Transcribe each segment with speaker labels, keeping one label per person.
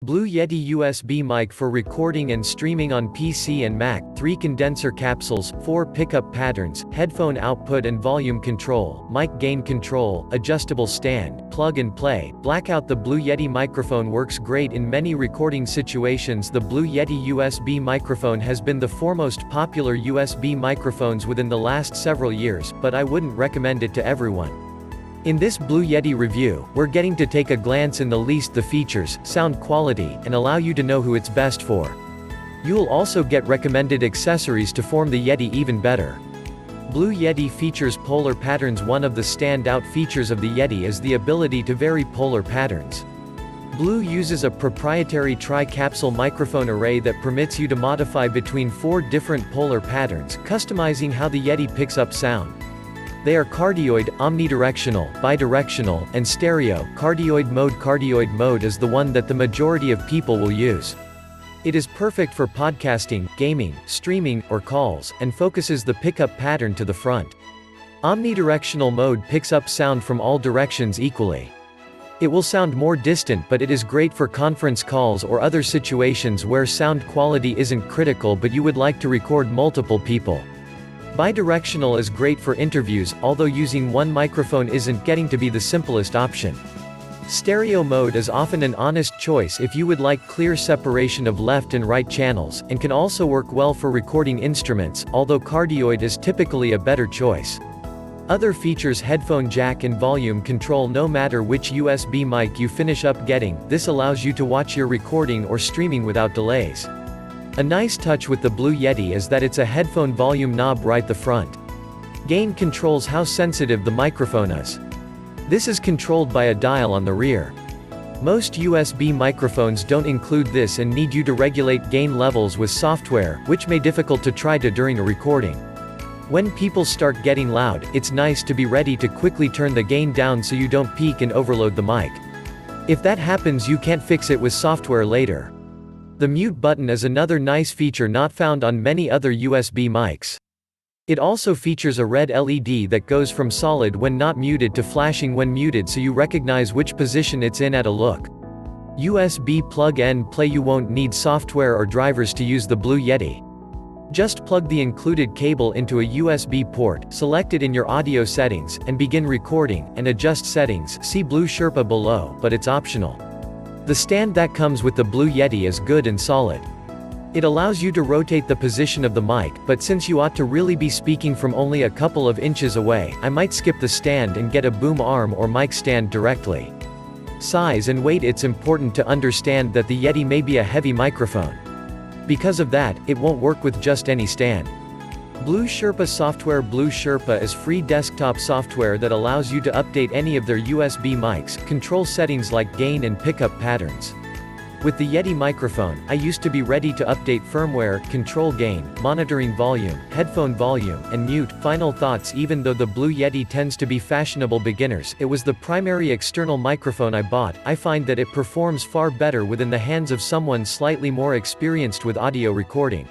Speaker 1: Blue Yeti USB mic for recording and streaming on PC and Mac, 3 condenser capsules, 4 pickup patterns, headphone output and volume control, mic gain control, adjustable stand, plug and play, blackout. The Blue Yeti microphone works great in many recording situations. The Blue Yeti USB microphone has been the foremost popular USB microphones within the last several years, but I wouldn't recommend it to everyone. In this Blue Yeti review, we're getting to take a glance in the features, sound quality, and allow you to know who it's best for. You'll also get recommended accessories to form the Yeti even better. Blue Yeti features polar patterns. One of the standout features of the Yeti is the ability to vary polar patterns. Blue uses a proprietary tri-capsule microphone array that permits you to modify between 4 different polar patterns, customizing how the Yeti picks up sound. They are cardioid, omnidirectional, bidirectional, and stereo. Cardioid mode is the one that the majority of people will use. It is perfect for podcasting, gaming, streaming, or calls, and focuses the pickup pattern to the front. Omnidirectional mode picks up sound from all directions equally. It will sound more distant, but it is great for conference calls or other situations where sound quality isn't critical but you would like to record multiple people. Bidirectional is great for interviews, although using one microphone isn't getting to be the simplest option. Stereo mode is often an honest choice if you would like clear separation of left and right channels, and can also work well for recording instruments, although cardioid is typically a better choice. Other features: headphone jack and volume control. No matter which USB mic you finish up getting, this allows you to watch your recording or streaming without delays. A nice touch with the Blue Yeti is that it's a headphone volume knob right the front. Gain controls how sensitive the microphone is. This is controlled by a dial on the rear. Most USB microphones don't include this and need you to regulate gain levels with software, which may be difficult to try to during a recording. When people start getting loud, it's nice to be ready to quickly turn the gain down so you don't peak and overload the mic. If that happens, you can't fix it with software later. The mute button is another nice feature not found on many other USB mics. It also features a red LED that goes from solid when not muted to flashing when muted, so you recognize which position it's in at a look. USB plug and play. You won't need software or drivers to use the Blue Yeti. Just plug the included cable into a USB port, select it in your audio settings, and begin recording, and adjust settings. See Blue Sherpa below, but it's optional. The stand that comes with the Blue Yeti is good and solid. It allows you to rotate the position of the mic, but since you ought to really be speaking from only a couple of inches away, I might skip the stand and get a boom arm or mic stand directly. Size and weight. It's important to understand that the Yeti may be a heavy microphone. Because of that, it won't work with just any stand. Blue Sherpa software. Blue Sherpa is free desktop software that allows you to update any of their USB mics, control settings like gain and pickup patterns. With the Yeti microphone, I used to be ready to update firmware, control gain, monitoring volume, headphone volume, and mute. Final thoughts: even though the Blue Yeti tends to be fashionable beginners, it was the primary external microphone I bought. I find that it performs far better within the hands of someone slightly more experienced with audio recording.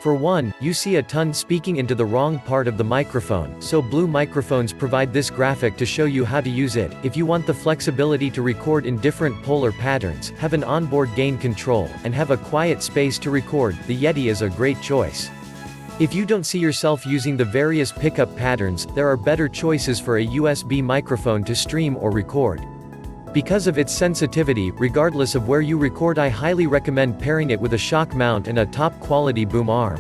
Speaker 1: For one, you see a ton speaking into the wrong part of the microphone, so Blue microphones provide this graphic to show you how to use it. If you want the flexibility to record in different polar patterns, have an onboard gain control, and have a quiet space to record, the Yeti is a great choice. If you don't see yourself using the various pickup patterns, there are better choices for a USB microphone to stream or record. Because of its sensitivity, regardless of where you record, I highly recommend pairing it with a shock mount and a top-quality boom arm.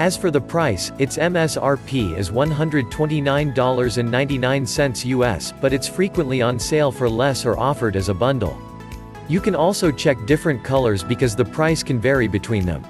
Speaker 1: As for the price, its MSRP is $129.99 US, but it's frequently on sale for less or offered as a bundle. You can also check different colors because the price can vary between them.